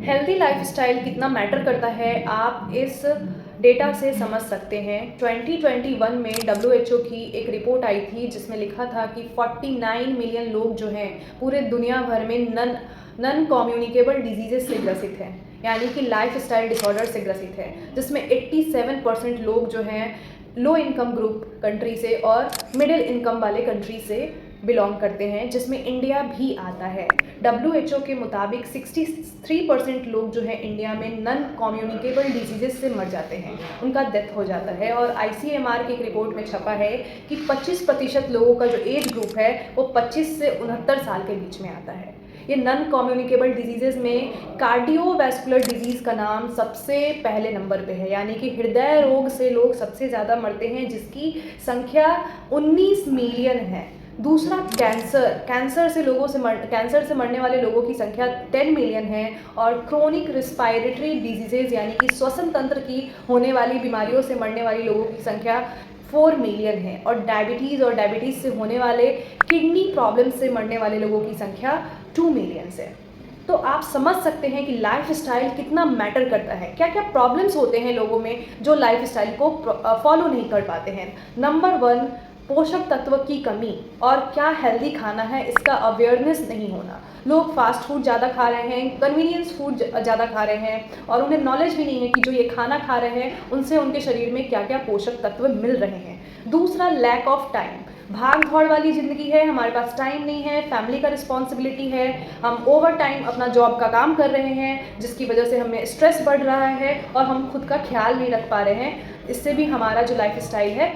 Healthy lifestyle कितना matter करता है आप इस डेटा से समझ सकते हैं। 2021 में डब्ल्यूएचओ की एक रिपोर्ट आई थी जिसमें लिखा था कि 49 मिलियन लोग जो हैं पूरे दुनिया भर में नन कम्युनिकेबल डिजीजेस से ग्रसित हैं, यानी कि लाइफस्टाइल डिसऑर्डर से ग्रसित हैं, जिसमें 87% लोग जो हैं लो इनकम ग्रुप कंट्री से और मिडिल इनकम वाले कंट्री से बिलोंग करते हैं, जिसमें इंडिया भी आता है। डब्ल्यूएचओ के मुताबिक 63% लोग जो है इंडिया में नन कम्युनिकेबल डिजीजेस से मर जाते हैं, उनका डेथ हो जाता है। और आईसीएमआर की एक रिपोर्ट में छपा है कि 25% लोगों का जो एज ग्रुप है वो 25 से 69 साल के बीच में आता है। ये नन कम्युनिकेबल डिजीजेज में कार्डियोवैस्कुलर डिजीज़ का नाम सबसे पहले नंबर पे है, यानी कि हृदय रोग से लोग सबसे ज़्यादा मरते हैं, जिसकी संख्या 19 मिलियन है। दूसरा कैंसर से मरने वाले लोगों की संख्या 10 मिलियन है। और क्रोनिक रिस्पायरेटरी डिजीजेज यानी कि श्वसन तंत्र की होने वाली बीमारियों से मरने वाली लोगों की संख्या 4 मिलियन है। और डायबिटीज़ से होने वाले किडनी प्रॉब्लम से मरने वाले लोगों की संख्या 2 मिलियन है। तो आप समझ सकते हैं कि लाइफस्टाइल कितना मैटर करता है, क्या क्या प्रॉब्लम्स होते हैं लोगों में जो लाइफस्टाइल को फॉलो नहीं कर पाते हैं। नंबर 1, पोषक तत्व की कमी और क्या हेल्दी खाना है इसका अवेयरनेस नहीं होना। लोग फास्ट फूड ज़्यादा खा रहे हैं, कन्वीनियंस फूड ज़्यादा खा रहे हैं और उन्हें नॉलेज भी नहीं है कि जो ये खाना खा रहे हैं उनसे उनके शरीर में क्या क्या पोषक तत्व मिल रहे हैं। दूसरा, लैक ऑफ टाइम। भाग दौड़ वाली ज़िंदगी है, हमारे पास टाइम नहीं है, फैमिली का रिस्पॉन्सिबिलिटी है, हम ओवर टाइम अपना जॉब का काम कर रहे हैं जिसकी वजह से हमें स्ट्रेस बढ़ रहा है और हम खुद का ख्याल नहीं रख पा रहे हैं। इससे भी हमारा जो लाइफ स्टाइल है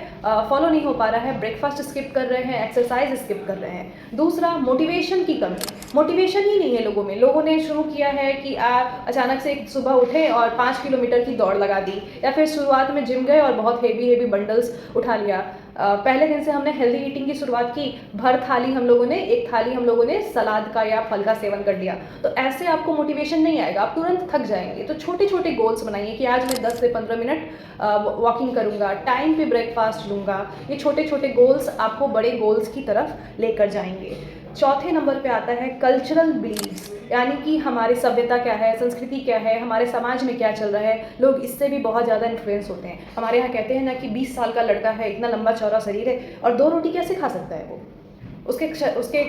फॉलो नहीं हो पा रहा है, ब्रेकफास्ट स्किप कर रहे हैं, एक्सरसाइज स्किप कर रहे हैं। दूसरा, मोटिवेशन की कमी। मोटिवेशन ही नहीं है लोगों में। लोगों ने शुरू किया है कि अचानक से एक सुबह उठे और 5 किलोमीटर की दौड़ लगा दी, या फिर शुरुआत में जिम गए और बहुत हेवी बंडल्स उठा लिया। पहले दिन से हमने हेल्दी ईटिंग की शुरुआत की, एक थाली हम लोगों ने सलाद का या फल का सेवन कर लिया। तो ऐसे आपको मोटिवेशन नहीं आएगा, आप तुरंत थक जाएंगे। तो छोटे छोटे गोल्स बनाइए कि आज मैं 10 से 15 मिनट वॉकिंग करूँगा, टाइम पे ब्रेकफास्ट लूँगा। ये छोटे छोटे गोल्स आपको बड़े गोल्स की तरफ लेकर जाएंगे। चौथे नंबर पे आता है कल्चरल बिलीव्स, यानी कि हमारी सभ्यता क्या है, संस्कृति क्या है, हमारे समाज में क्या चल रहा है। लोग इससे भी बहुत ज़्यादा इन्फ्लुएंस होते हैं। हमारे यहाँ कहते हैं ना कि 20 साल का लड़का है, इतना लंबा चौड़ा शरीर है और 2 रोटी कैसे खा सकता है वो, उसके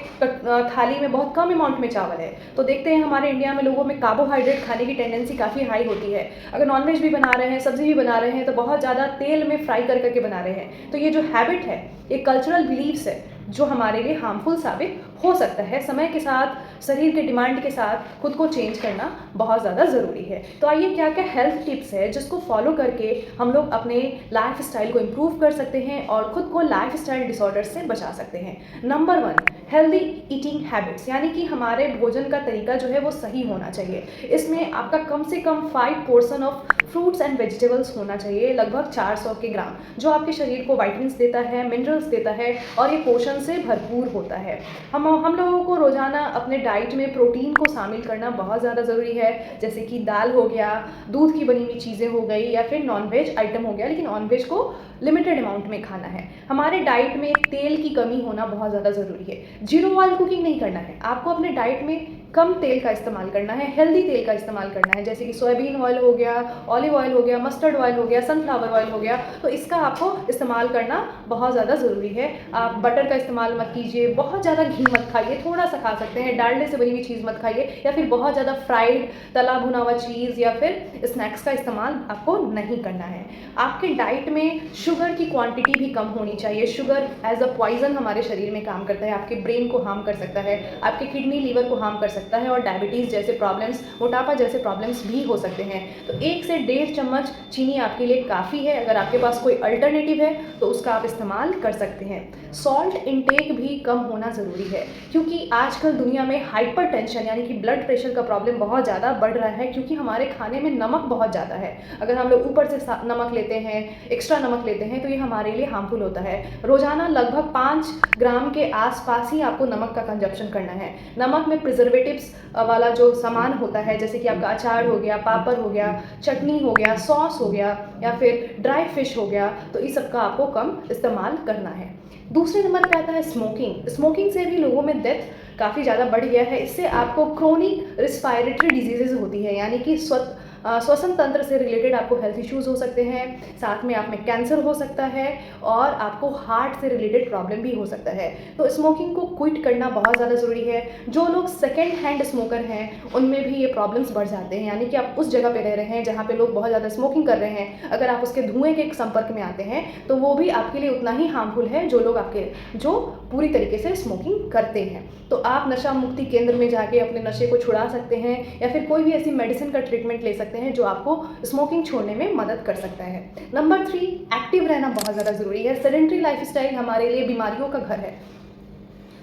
थाली में बहुत कम अमाउंट में चावल है। तो देखते हैं हमारे इंडिया में लोगों में कार्बोहाइड्रेट खाने की टेंडेंसी काफ़ी हाई होती है। अगर नॉनवेज भी बना रहे हैं, सब्जी भी बना रहे हैं, तो बहुत ज़्यादा तेल में फ्राई कर करके बना रहे हैं। तो ये जो हैबिट है, ये कल्चरल बिलीव्स है जो हमारे लिए हार्मफुल साबित हो सकता है। समय के साथ, शरीर के डिमांड के साथ खुद को चेंज करना बहुत ज़्यादा ज़रूरी है। तो आइए क्या क्या हेल्थ टिप्स है जिसको फॉलो करके हम लोग अपने लाइफ स्टाइल को इम्प्रूव कर सकते हैं और खुद को लाइफ स्टाइल डिसऑर्डर से बचा सकते हैं। नंबर 1, हेल्दी ईटिंग हैबिट्स, यानी कि हमारे भोजन का तरीका जो है वो सही होना चाहिए। इसमें आपका कम से कम 5 portion of fruits and vegetables होना चाहिए, लगभग 400 के ग्राम, जो आपके शरीर को वाइटमिन्स देता है, मिनरल्स देता है और ये पोषण से भरपूर होता है। हम लोगों को रोज़ाना अपने डाइट में प्रोटीन को शामिल करना बहुत ज़्यादा ज़रूरी है, जैसे कि दाल हो गया, दूध की बनी हुई चीज़ें हो गई, या फिर नॉनवेज आइटम हो गया, लेकिन नॉनवेज को लिमिटेड अमाउंट में खाना है। हमारे डाइट में तेल की कमी होना बहुत ज़्यादा ज़रूरी है। जीरो ऑयल कुकिंग नहीं करना है, आपको अपने डाइट में कम तेल का इस्तेमाल करना है, हेल्दी तेल का इस्तेमाल करना है, जैसे कि सोयाबीन ऑयल हो गया, ऑलिव ऑयल हो गया, मस्टर्ड ऑयल हो गया, सनफ्लावर ऑयल हो गया। तो इसका आपको इस्तेमाल करना बहुत ज़्यादा ज़रूरी है। आप बटर का इस्तेमाल मत कीजिए, बहुत ज़्यादा घी मत खाइए, थोड़ा सा खा सकते हैं। डालडे से बनी हुई चीज़ मत खाइए, या फिर बहुत ज़्यादा फ्राइड तला भुना हुआ चीज़ या फिर स्नैक्स का इस्तेमाल आपको नहीं करना है। आपके डाइट में शुगर की क्वांटिटी भी कम होनी चाहिए। शुगर एज अ पॉइजन हमारे शरीर में काम करता है, आपके ब्रेन को हार्म कर सकता है, आपके किडनी लीवर को हार्म कर सकता है और डायबिटीज़ जैसे प्रॉब्लम्स, मोटापा जैसे प्रॉब्लम्स भी हो सकते हैं। तो 1 से 1.5 चम्मच चीनी आपके लिए काफ़ी है। अगर आपके पास कोई अल्टरनेटिव है तो उसका आप इस्तेमाल कर सकते हैं। सॉल्ट इंटेक भी कम होना ज़रूरी है, क्योंकि आजकल दुनिया में हाइपरटेंशन यानी कि ब्लड प्रेशर का प्रॉब्लम बहुत ज़्यादा बढ़ रहा है, क्योंकि हमारे खाने में नमक बहुत ज़्यादा है। अगर हम लोग ऊपर से नमक लेते हैं, एक्स्ट्रा नमक लेते हैं, तो ये हमारे लिए हार्मफुल होता है। रोज़ाना लगभग 5 ग्राम के आसपास ही आपको नमक का कंजप्शन करना है। नमक में प्रिजर्वेटिव्स वाला जो सामान होता है, जैसे कि आपका अचार हो गया, पापड़ हो गया, चटनी हो गया, सॉस हो गया, या फिर ड्राई फिश हो गया, तो इस सब का आपको कम इस्तेमाल करना है। दूसरे नंबर पे आता है स्मोकिंग। स्मोकिंग से भी लोगों में डेथ काफ़ी ज़्यादा बढ़ गया है। इससे आपको क्रोनिक रिस्पायरेटरी डिजीज़ेज़ होती है, यानी कि श्वसन तंत्र से रिलेटेड आपको हेल्थ इश्यूज़ हो सकते हैं, साथ में आप में कैंसर हो सकता है और आपको हार्ट से रिलेटेड प्रॉब्लम भी हो सकता है। तो स्मोकिंग को क्विट करना बहुत ज़्यादा ज़रूरी है। जो लोग सेकेंड हैंड स्मोकर हैं उनमें भी ये प्रॉब्लम्स बढ़ जाते हैं, यानी कि आप उस जगह पे रह रहे हैं जहाँ पे लोग बहुत ज़्यादा स्मोकिंग कर रहे हैं, अगर आप उसके धुएँ के संपर्क में आते हैं तो वो भी आपके लिए उतना ही हार्मफुल है जो पूरी तरीके से स्मोकिंग करते हैं। तो आप नशा मुक्ति केंद्र में जाके अपने नशे को छुड़ा सकते हैं या फिर कोई भी ऐसी मेडिसिन का ट्रीटमेंट ले सकते हैं जो आपको स्मोकिंग छोड़ने में मदद कर सकता है। नंबर 3, एक्टिव रहना बहुत ज़्यादा ज़रूरी है। सेडेंटरी लाइफस्टाइल हमारे लिए बीमारियों का घर है,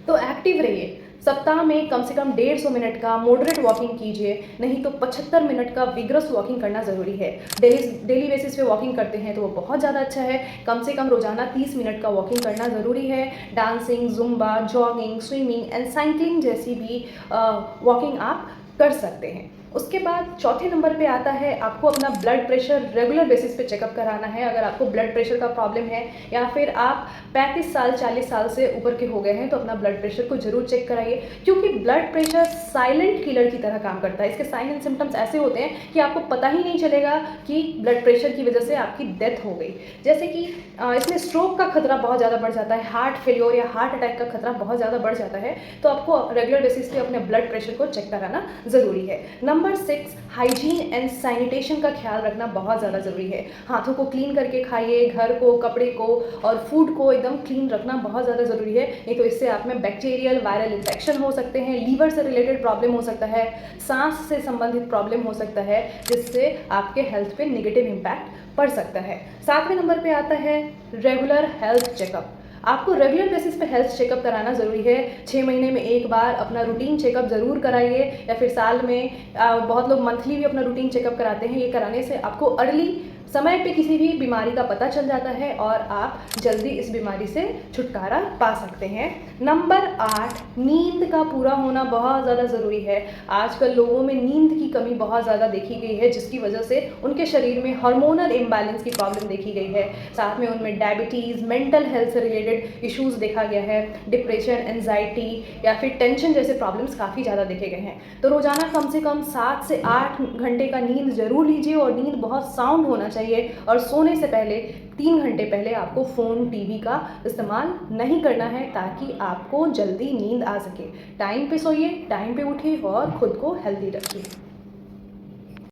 तो एक्टिव रहिए। सप्ताह में कम से कम 150 मिनट का मॉडरेट वॉकिंग कीजिए, नहीं तो 75 मिनट का विग्रस वॉकिंग करना ज़रूरी है। डेली बेसिस पे वॉकिंग करते हैं तो वो बहुत ज़्यादा अच्छा है। कम से कम रोज़ाना 30 मिनट का वॉकिंग करना ज़रूरी है। Dancing, Zumba, jogging, swimming and cycling जैसी भी वॉकिंग आप कर सकते हैं। उसके बाद चौथे नंबर पे आता है आपको अपना ब्लड प्रेशर रेगुलर बेसिस पे चेकअप कराना है। अगर आपको ब्लड प्रेशर का प्रॉब्लम है या फिर आप 35 साल 40 साल से ऊपर के हो गए हैं तो अपना ब्लड प्रेशर को जरूर चेक कराइए, क्योंकि ब्लड प्रेशर साइलेंट किलर की तरह काम करता है। इसके साइन एंड सिम्टम्स ऐसे होते हैं कि आपको पता ही नहीं चलेगा कि ब्लड प्रेशर की वजह से आपकी डेथ हो गई। जैसे कि इसमें स्ट्रोक का खतरा बहुत ज़्यादा बढ़ जाता है, हार्ट फेल्योर या हार्ट अटैक का खतरा बहुत ज़्यादा बढ़ जाता है। तो आपको रेगुलर बेसिस पे अपने ब्लड प्रेशर को चेक कराना ज़रूरी है। नंबर 6, हाइजीन एंड सैनिटेशन का ख्याल रखना बहुत ज़्यादा ज़रूरी है। हाथों को क्लीन करके खाइए, घर को, कपड़े को और फूड को एकदम क्लीन रखना बहुत ज़्यादा ज़रूरी है, नहीं तो इससे आप में बैक्टीरियल वायरल इन्फेक्शन हो सकते हैं, लीवर से रिलेटेड प्रॉब्लम हो सकता है, सांस से संबंधित प्रॉब्लम हो सकता है, जिससे आपके हेल्थ पे नेगेटिव इम्पैक्ट पड़ सकता है। 7वें नंबर पे आता है रेगुलर हेल्थ चेकअप। आपको रेगुलर बेसिस पे हेल्थ चेकअप कराना ज़रूरी है। 6 महीने में एक बार अपना रूटीन चेकअप ज़रूर कराइए, या फिर साल में बहुत लोग मंथली भी अपना रूटीन चेकअप कराते हैं। ये कराने से आपको अर्ली समय पे किसी भी बीमारी का पता चल जाता है और आप जल्दी इस बीमारी से छुटकारा पा सकते हैं। नंबर 8, नींद का पूरा होना बहुत ज़्यादा ज़रूरी है। आजकल लोगों में नींद की कमी बहुत ज़्यादा देखी गई है, जिसकी वजह से उनके शरीर में हार्मोनल इम्बैलेंस की प्रॉब्लम देखी गई है। साथ में उनमें डायबिटीज़, मेंटल हेल्थ से रिलेटेड इश्यूज़ देखा गया है, डिप्रेशन, एंजाइटी या फिर टेंशन जैसे प्रॉब्लम्स काफ़ी ज़्यादा देखे गए हैं। तो रोज़ाना कम से कम 7 से 8 घंटे का नींद ज़रूर लीजिए, और नींद बहुत साउंड होना चाहिए। और सोने से पहले 3 घंटे पहले आपको फ़ोन, टीवी का इस्तेमाल नहीं करना है, ताकि आपको जल्दी नींद आ सके। टाइम पे सोइए, टाइम पे उठिए और खुद को हेल्दी रखिए।